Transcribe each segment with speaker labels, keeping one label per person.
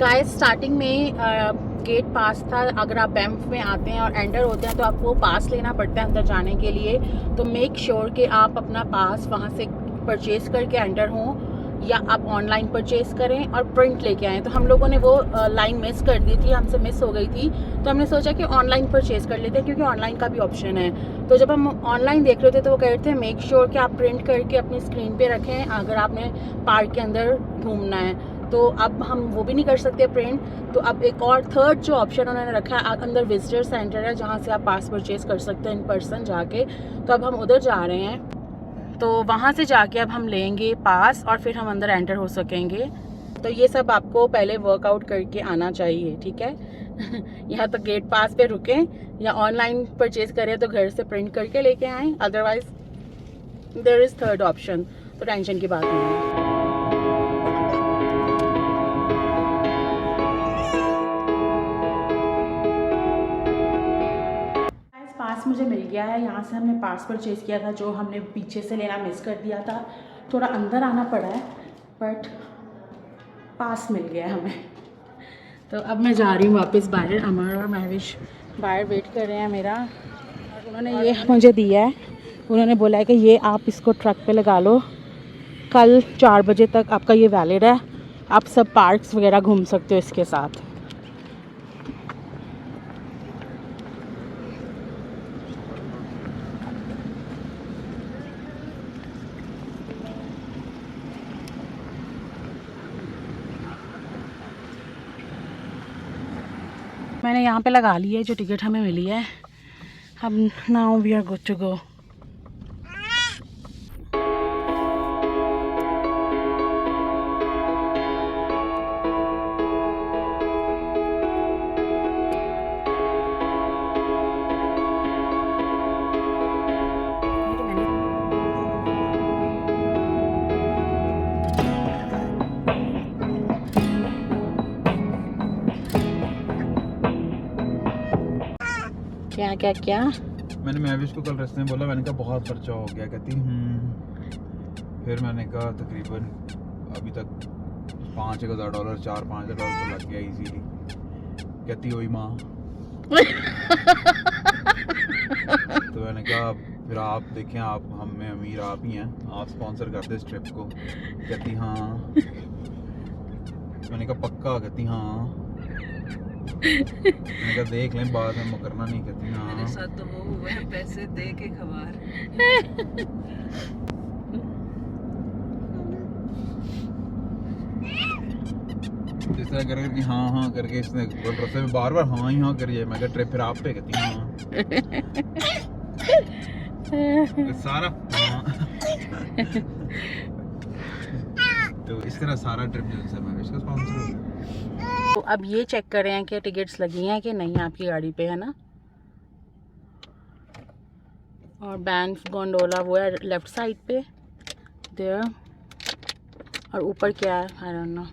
Speaker 1: Guys starting में gate पास था। अगर आप बैंफ में आते हैं और एंटर होते हैं तो आपको पास लेना पड़ता है अंदर जाने के लिए। तो मेक श्योर कि आप अपना पास वहाँ से परचेज़ करके एंटर हों या आप ऑनलाइन परचेज़ करें और प्रिंट लेके आएँ। तो हम लोगों ने वो लाइन मिस कर दी थी, हमसे मिस हो गई थी, तो हमने सोचा कि ऑनलाइन परचेज़ कर लेते हैं क्योंकि ऑनलाइन का भी ऑप्शन है। तो जब हम ऑनलाइन देख रहे थे तो वो कह रहे थे मेक श्योर कि आप प्रिंट करके अपनी स्क्रीन पे रखें अगर आपने पार्क के अंदर घूमना है। तो अब हम वो भी नहीं कर सकते प्रिंट। तो अब एक और थर्ड जो ऑप्शन उन्होंने रखा है, अंदर विजिटर सेंटर है जहाँ से आप पास परचेज़ कर सकते हैं इन पर्सन जाके। तो अब हम उधर जा रहे हैं, तो वहाँ से जाके अब हम लेंगे पास और फिर हम अंदर एंटर हो सकेंगे। तो ये सब आपको पहले वर्कआउट करके आना चाहिए, ठीक है। या तो गेट पास पे रुकें या ऑनलाइन परचेज़ करें तो घर से प्रिंट करके लेके आएँ, otherwise there is third option. तो टेंशन की बात नहीं है। पास मुझे मिल गया है, यहाँ से हमने पास परचेज़ किया था जो हमने पीछे से लेना मिस कर दिया था। थोड़ा अंदर आना पड़ा है बट पास मिल गया है हमें। तो अब मैं जा रही हूँ वापस बाहर। अमर और महविश बाहर वेट कर रहे हैं मेरा, और उन्होंने ये मुझे दिया है। उन्होंने बोला है कि ये आप इसको ट्रक पे लगा लो, कल 4 बजे तक आपका ये वैलिड है, आप सब पार्क्स वगैरह घूम सकते हो इसके साथ। मैंने यहाँ पे लगा ली है जो टिकट हमें मिली है। हम now we are good to go. क्या क्या क्या
Speaker 2: मैंने महविश को कल रास्ते में बोला, मैंने कहा बहुत खर्चा हो गया। कहती फिर मैंने कहा तकरीबन अभी तक $5,000 $4-5,000 तो लग गया इजीली। कहती हुई माँ। तो मैंने कहा फिर आप देखें, आप हम में अमीर आप ही हैं, आप स्पॉन्सर कर दे इस ट्रिप को। कहती हाँ। मैंने कहा पक्का? कहती हाँ। मैंने कहा देख लें, बाद में मुकरना नहीं। कहती हाँ।
Speaker 3: मेरे साथ तो वो हुआ है, पैसे दे के खबर।
Speaker 2: इस तरह करके हाँ हाँ करके इसने रस्ते में बार बार हाँ ही हाँ करिए। मैं कहा ट्रिप फिर आप पे। कहती हाँ। सारा हाँ। तो इस तरह सारा ट्रिप जो है मैं इसका स्पॉन्सर हो गया।
Speaker 1: तो अब ये चेक कर रहे हैं कि टिकट्स लगी हैं कि नहीं आपकी गाड़ी पे, है ना। और बैंफ गोंडोला वो है लेफ्ट साइड पे देयर, और ऊपर क्या है I don't know.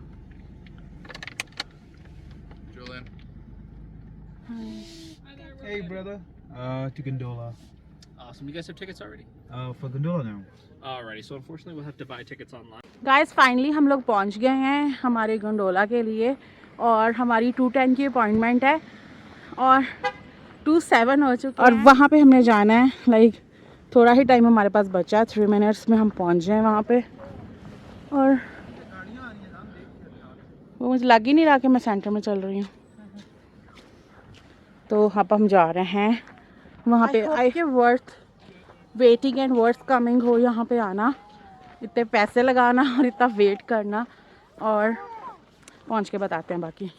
Speaker 2: Julian. Hey brother, to Gondola.
Speaker 4: Awesome. You guys have tickets already?
Speaker 2: For Gondola now.
Speaker 4: Alrighty. So unfortunately, we'll have to buy tickets online.
Speaker 1: Guys finally हम लोग पहुंच गए हैं हमारे गोंडोला के लिए, और हमारी 2:10 की अपॉइंटमेंट है और 2:07 हो चुका है। और वहाँ पे हमने जाना है, लाइक थोड़ा ही टाइम हमारे पास बचा है, 3 मिनट्स में हम पहुँच जाएँ वहाँ पे। और वो मुझे लग ही नहीं रहा कि मैं सेंटर में चल रही हूँ। तो अब हम जा रहे हैं वहाँ पे। आई के worth waiting and worth coming हो यहाँ पे आना, इतने पैसे लगाना और इतना वेट करना, और पहुँच के बताते हैं बाकी।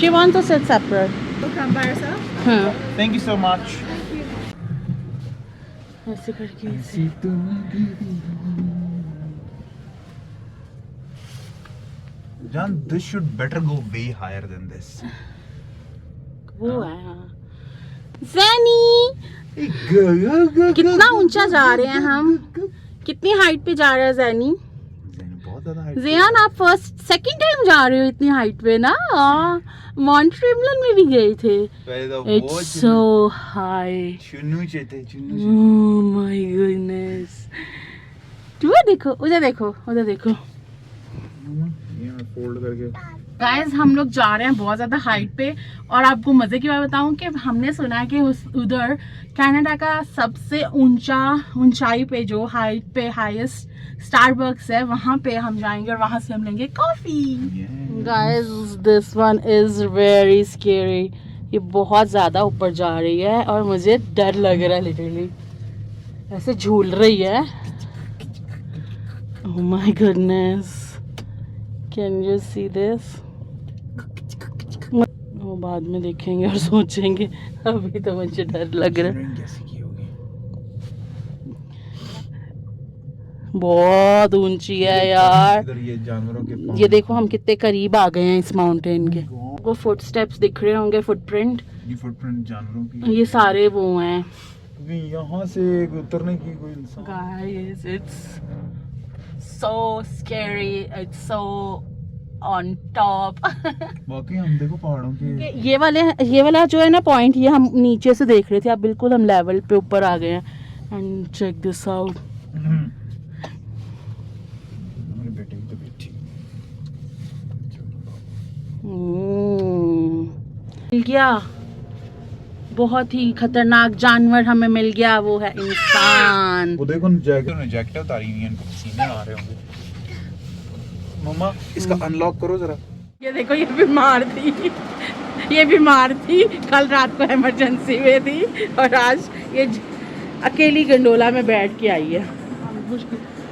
Speaker 1: She wants to sit separate.
Speaker 3: You'll come by yourself?
Speaker 1: हाँ,
Speaker 2: Thank you so much.
Speaker 1: ऐसे करके ऐसे।
Speaker 2: John, this should better go way higher than this.
Speaker 1: वो है हाँ। ज़ैनी कितना ऊंचा जा रहे हैं हम, कितनी हाइट पे जा रहे हैं ज़ैनी?
Speaker 2: ज़ैनी बहुत बहुत ज्यादा हाइट।
Speaker 1: जियान आप फर्स्ट सेकंड टाइम जा रहे हो इतनी हाइट पे ना? माउंट ट्रिम्बलन में भी गए थे।
Speaker 2: पहले तो
Speaker 1: इट्स सो हाई।
Speaker 2: चुन्नू चेते चुन्नू
Speaker 1: ओह माय गुडनेस। उधर देखो, उधर देखो, उधर देखो।
Speaker 2: ये मैं फोल्ड करके।
Speaker 1: गाइस हम लोग जा रहे हैं बहुत ज़्यादा हाइट पे, और आपको मज़े की बात बताऊं कि हमने सुना है कि उधर कनाडा का सबसे ऊंचाई पे जो हाइट पे हाईएस्ट स्टारबक्स है, वहाँ पे हम जाएंगे और वहाँ से हम लेंगे coffee. Guys this one is very scary. ये बहुत ज़्यादा ऊपर जा रही है और मुझे डर लग रहा है, लिटरली ऐसे झूल रही है। Oh my goodness, can you see this? वो बाद में देखेंगे और सोचेंगे, अभी तो मुझे डर लग रहा है।
Speaker 2: कैसे की होगी?
Speaker 1: बहुत ऊंची है यार।
Speaker 2: इधर ये जानवरों के
Speaker 1: ये देखो हम कितने करीब आ गए हैं इस माउंटेन के। वो फुट स्टेप्स दिख रहे होंगे, फुटप्रिंट।
Speaker 2: ये फुटप्रिंट जानवरों की।
Speaker 1: ये सारे वो हैं।
Speaker 2: यहाँ से उतरने की कोई इंसान।
Speaker 1: Guys, it's so scary. It's so on top.
Speaker 2: बाकी हम देखो पहाड़ों के।
Speaker 1: ये वाला जो है ना पॉइंट, ये हम नीचे से देख रहे थे, अब बिल्कुल हम लेवल पे ऊपर आ गए हैं। And check this out.
Speaker 2: मेरे बेटे की तबीयत ठीक।
Speaker 1: मिल गया, बहुत ही खतरनाक जानवर हमें मिल गया, वो है इंसान।
Speaker 2: वो देखो जैकेट उतारी हुई है, इनको पसीने आ रहे होंगे। मम्मा इसका अनलॉक करो जरा।
Speaker 1: ये देखो ये बीमार थी, ये बीमार थी, कल रात को इमरजेंसी में थी और आज ये अकेली गंडोला में बैठ के आई है। हम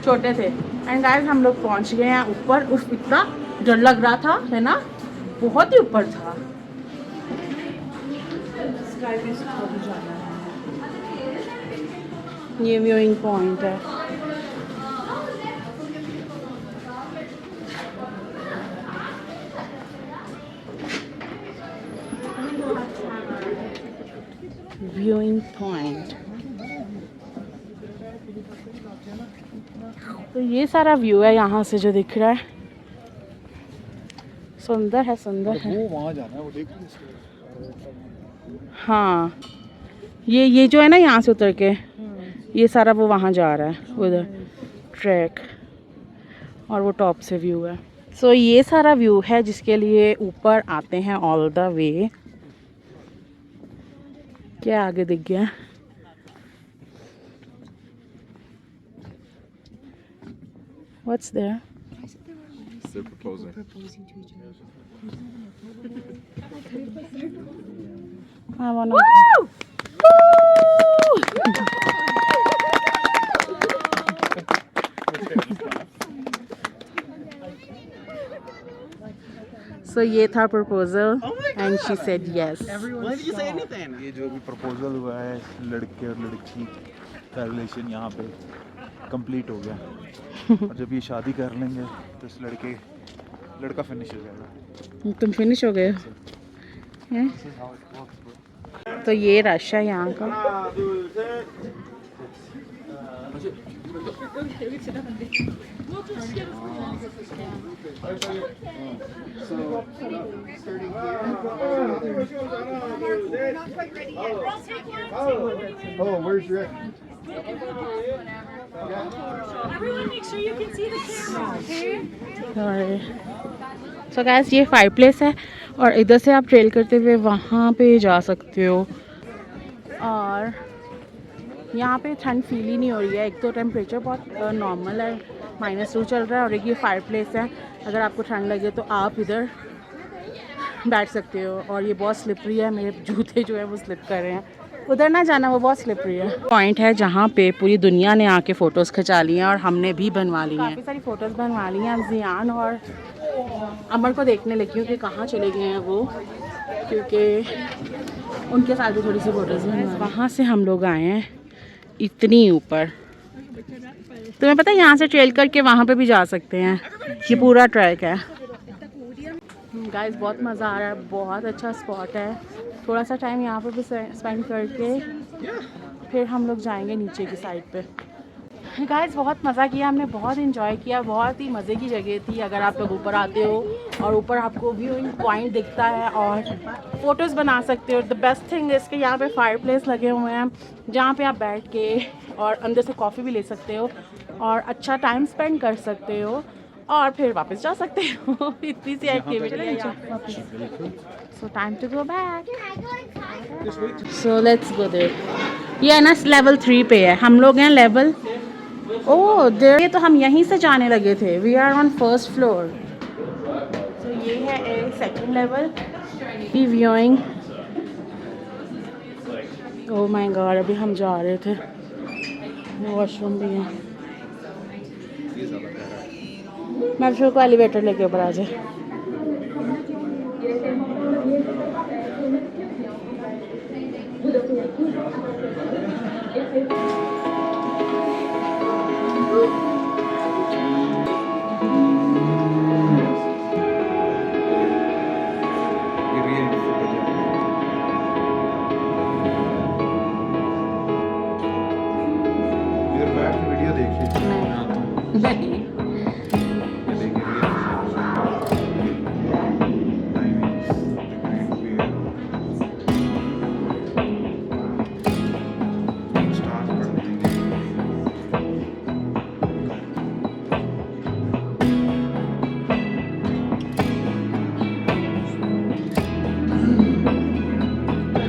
Speaker 1: छोटे थे। एंड गाइस हम लोग पहुंच गए हैं ऊपर। उफ इतना डर लग रहा था, है ना? बहुत ही ऊपर था। ये व्यूइंग पॉइंट है। Viewing point. तो ये सारा व्यू है यहाँ से जो दिख रहा है। सुंदर है, सुंदर है।
Speaker 2: वो वहाँ जाना है, वो देख लो।
Speaker 1: हाँ ये जो है ना, यहाँ से उतर के ये सारा वो वहाँ जा रहा है, उधर ट्रैक, और वो टॉप से व्यू है। सो ये सारा व्यू है जिसके लिए ऊपर आते हैं ऑल द वे। क्या आगे दिख गया? What's there?
Speaker 2: They're proposing.
Speaker 1: I wanna. Woo! So ये था proposal and she said yes.
Speaker 4: Why did you say anything?
Speaker 2: ये जो भी प्रपोजल हुआ है लड़के और लड़की का रिलेशन यहाँ पे कंप्लीट हो गया। और जब ये शादी कर लेंगे तो इस लड़का फिनिश हो जाएगा।
Speaker 1: तुम फिनिश हो गए हैं? तो ये रश है यहाँ का।
Speaker 2: Oh, where's your?
Speaker 5: Everyone make sure you can see the camera, okay?
Speaker 1: So gas ये फायर प्लेस है और इधर से आप ट्रेल करते हुए वहाँ पे जा सकते हो। और यहाँ पे ठंड फील ही नहीं हो रही है। एक तो टेम्परेचर बहुत नॉर्मल है, -2 चल रहा है, और एक ये फायर प्लेस है। अगर आपको ठंड लगे तो आप इधर बैठ सकते हो। और ये बहुत स्लिपरी है, मेरे जूते जो है वो स्लिप कर रहे हैं। उधर ना जाना, वो बहुत स्लिपरी है। पॉइंट है जहाँ पे पूरी दुनिया ने आके फ़ोटोज़ खिंचा ली हैं और हमने भी बनवा ली हैं। काफ़ी सारी फ़ोटोज़ बनवा ली हैं। अब जियान और अमर को देखने लगी हूँ कि कहाँ चले गए हैं वो, क्योंकि उनके साथ भी थोड़ी सी फ़ोटोज़ बनवा। वहाँ से हम लोग आए हैं इतनी ऊपर। तुम्हें पता है यहाँ से ट्रेल करके वहाँ पे भी जा सकते हैं। ये पूरा ट्रैक है। गाइस बहुत मज़ा आ रहा है, बहुत अच्छा स्पॉट है। थोड़ा सा टाइम यहाँ पे भी स्पेंड करके फिर हम लोग जाएंगे नीचे की साइड पे। गाइस बहुत मज़ा किया हमने, बहुत इंजॉय किया, बहुत ही मज़े की जगह थी। अगर आप लोग ऊपर आते हो और ऊपर आपको व्यूइंग पॉइंट दिखता है और फ़ोटोज़ बना सकते हो। द बेस्ट थिंग इज़ कि यहाँ पे फायर प्लेस लगे हुए हैं जहाँ पे आप बैठ के और अंदर से कॉफ़ी भी ले सकते हो और अच्छा टाइम स्पेंड कर सकते हो और फिर वापस जा सकते हो। इतनी सी activity. So time to go back. So let's go there. ये है ना लेवल 3 पे है, हम लोग हैं लेवल देयर। ये तो हम यहीं से जाने लगे थे। We are on first floor. तो ये है सेकंड लेवल की व्यूइंग। ओह माय गॉड, अभी हम जा रहे थे, वॉशरूम भी है। मैं फिर को एलिवेटर लेके ऊपर आ जाए।
Speaker 2: वीडियो देखिए
Speaker 1: नहीं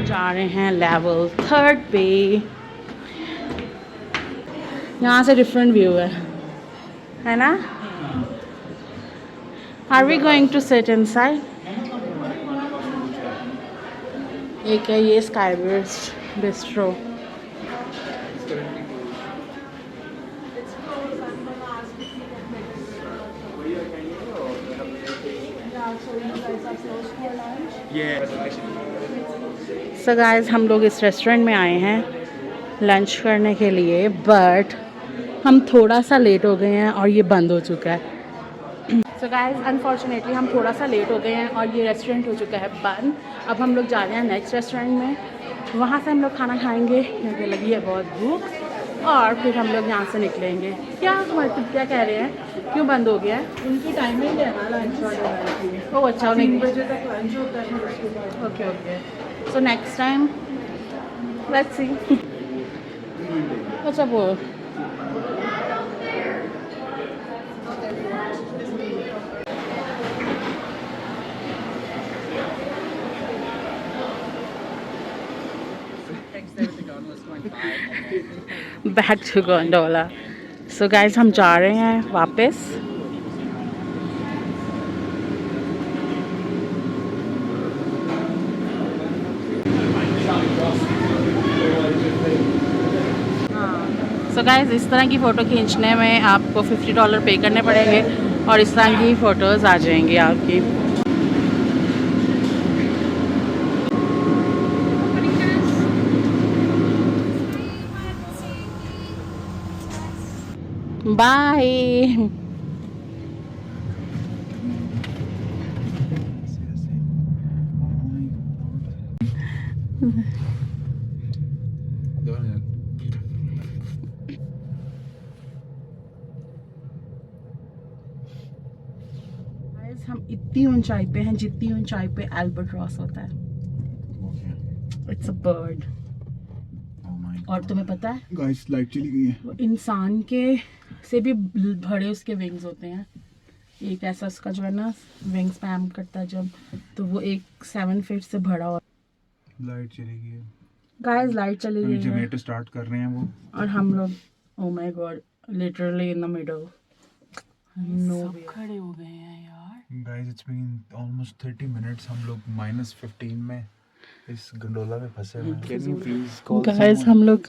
Speaker 1: जा रहे हैं लेवल 3 पे। यहाँ से डिफरेंट व्यू है ना? Are we going to sit inside? एक है ये स्काई बिस्ट्रो। सो गाइस हम लोग इस रेस्टोरेंट में आए हैं लंच करने के लिए, बट हम थोड़ा सा लेट हो गए हैं और ये बंद हो चुका है। सो गाइस अनफॉर्चुनेटली हम थोड़ा सा लेट हो गए हैं और ये रेस्टोरेंट हो चुका है बंद। अब हम लोग जा रहे हैं नेक्स्ट रेस्टोरेंट में, वहाँ से हम लोग खाना खाएंगे क्योंकि लगी है बहुत भूख, और फिर हम लोग यहाँ से निकलेंगे। क्या मतलब क्या कह रहे हैं, क्यों बंद हो गया है?
Speaker 3: उनकी टाइमिंग है ना लंच वगैरह की।
Speaker 1: ओह अच्छा,
Speaker 3: 3 बजे तक लंच होता है उसके बाद।
Speaker 1: Okay okay, so next time let's see. अच्छा वो back to gondola. So guys हम जा रहे हैं वापस। सो गाइस इस तरह की फ़ोटो खींचने में आपको $50 पे करने पड़ेंगे और इस तरह की फ़ोटोज़ आ जाएंगी आपकी। बाय। हम इतनी ऊंचाई पे हैं जितनी ऊंचाई पे अल्बाट्रॉस होता है। It's a bird. और तुम्हें पता है
Speaker 2: गाइस लाइट चली गई है।
Speaker 1: वो इंसान के से भी बड़े उसके विंग्स होते हैं। एक ऐसा उसका जो है ना विंग स्पैम करता है जब, तो वो एक 7 फीट से बड़ा हो।
Speaker 2: लाइट चली गई है
Speaker 1: गाइस, लाइट चली गई है
Speaker 2: जनरेटर स्टार्ट कर रहे हैं वो,
Speaker 1: और हम लोग oh my God literally in the middle. सब खड़े हो गए हैं यार।
Speaker 2: Guys it's been almost 30 minutes, हम लोग -15 में इस गंडोला में फंसे हुए हैं। Can you please call
Speaker 1: guys हम लोग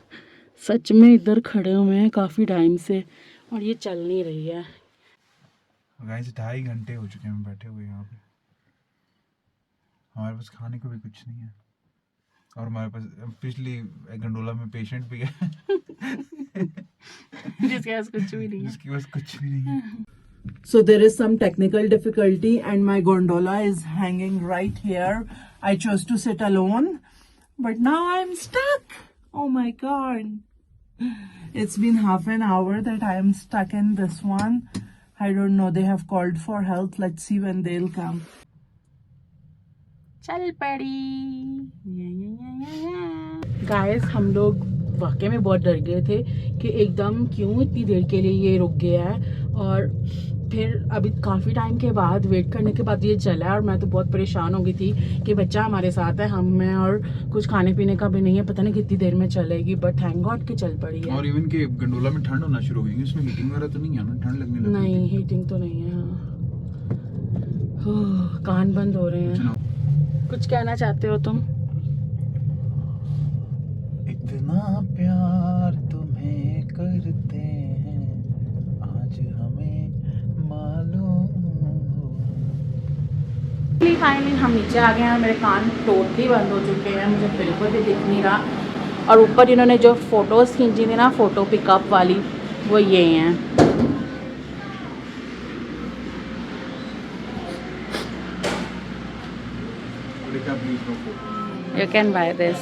Speaker 1: सच में इधर खड़े हुए हैं काफ़ी टाइम से और ये चल नहीं रही है।
Speaker 2: गाइस 2.5 घंटे हो चुके हैं बैठे हुए यहाँ पे। हमारे पास खाने को भी कुछ नहीं है और हमारे पास पिछली गंडोला में पेशेंट भी है
Speaker 1: जिसके पास कुछ भी नहीं है।
Speaker 2: जिसके पास कुछ भी नहीं है।
Speaker 3: So there is some technical difficulty and my gondola is hanging right here. I chose to sit alone, but now I'm stuck. Oh my god. It's been half an hour that I am stuck in this one. I don't know. They have called for help. Let's see when they'll come.
Speaker 1: चल पड़ी। Guys हम लोग वाकई में बहुत डर गए थे कि एकदम क्यों इतनी देर के लिए ये रुक गया है, और फिर अभी काफ़ी टाइम के बाद वेट करने के बाद ये चला है। और मैं तो बहुत परेशान हो गई थी कि बच्चा हमारे साथ है, हम में और कुछ खाने पीने का भी नहीं है, पता नहीं कितनी देर में चलेगी, बट थैंक गॉड कि चल पड़ी है।
Speaker 2: और इवन के गंडोला में ठंड होना शुरू हो गई, इसमें हीटिंग वगैरह तो नहीं है ना, ठंड लगने लगी?
Speaker 1: नहीं हीटिंग तो नहीं है। हाँ, कान बंद हो रहे हैं। कुछ कहना चाहते हो तुम?
Speaker 2: इतना प्यार तुम्हें करते हैं आज हमें मालूम।
Speaker 1: फाइनली हम नीचे आ गए हैं। मेरे कान टोटली बंद हो चुके हैं, मुझे बिल्कुल भी दिख नहीं रहा। और ऊपर इन्होंने जो फ़ोटोज़ खींची थी ना, फ़ोटो पिकअप वाली, वो ये हैं। You can buy this.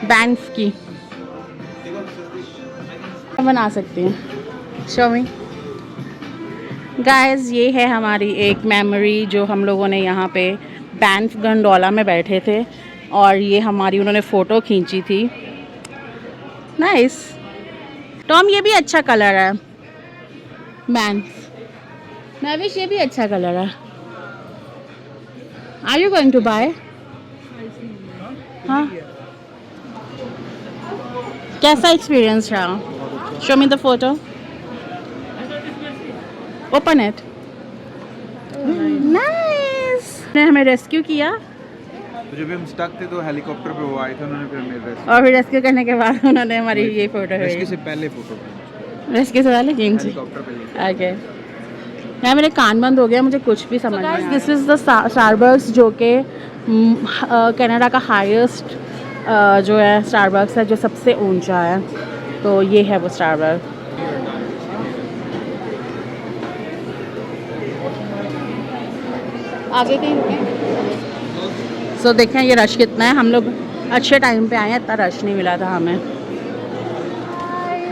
Speaker 1: Banks की बना सकती हैं। शो मी गाइस, ये है हमारी एक मेमोरी जो हम लोगों ने यहाँ पे बैंफ गंडोला में बैठे थे, और ये हमारी उन्होंने फ़ोटो खींची थी। नाइस। टॉम, ये भी अच्छा कलर है। बैंफ मैविश, ये भी अच्छा कलर है। Are you going to buy? हाँ, कैसा एक्सपीरियंस रहा? Show me the photo, open it. Nice. ने हमें रेस्क्यू किया,
Speaker 2: जब भी हम स्टक थे तो हेलीकॉप्टर पे वो आए थे, उन्होंने फिर हमें रेस्क्यू।
Speaker 1: और फिर रेस्क्यू करने के बाद उन्होंने हमारी ये फोटो
Speaker 2: रेस्क्यू से पहले फोटो,
Speaker 1: रेस्क्यू से पहले खींची।
Speaker 2: हेलीकॉप्टर पे।
Speaker 1: ओके, यार मेरे कान बंद हो गया, मुझे कुछ भी समझ नहीं आया। दिस इज़ द स्टारबक्स, जो कि कनाडा का हाईएस्ट जो है स्टारबक्स है, जो सबसे ऊंचा है। तो ये है वो स्टारबक्स। आगे कहीं रुके। सो देखें ये रश कितना है। हम लोग अच्छे टाइम पे आए हैं, इतना रश नहीं मिला था हमें।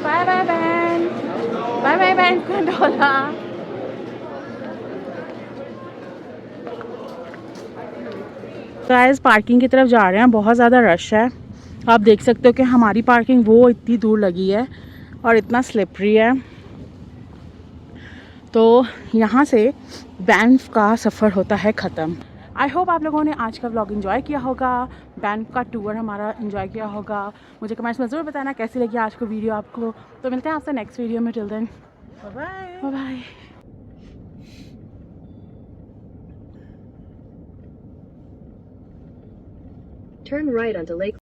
Speaker 1: Bye bye band, bye bye band gondola. Guys parking की तरफ जा रहे हैं, बहुत ज़्यादा रश है। आप देख सकते हो कि हमारी पार्किंग वो इतनी दूर लगी है और इतना स्लिपरी है। तो यहाँ से बैंफ का सफ़र होता है ख़त्म। आई होप आप लोगों ने आज का व्लॉग एंजॉय किया होगा, बैंफ का टूर हमारा एंजॉय किया होगा। मुझे कमेंट्स में ज़रूर बताना कैसी लगी आज को वीडियो आपको। तो मिलते हैं आपसे नेक्स्ट वीडियो में। Till then bye bye.
Speaker 6: Turn right onto Lake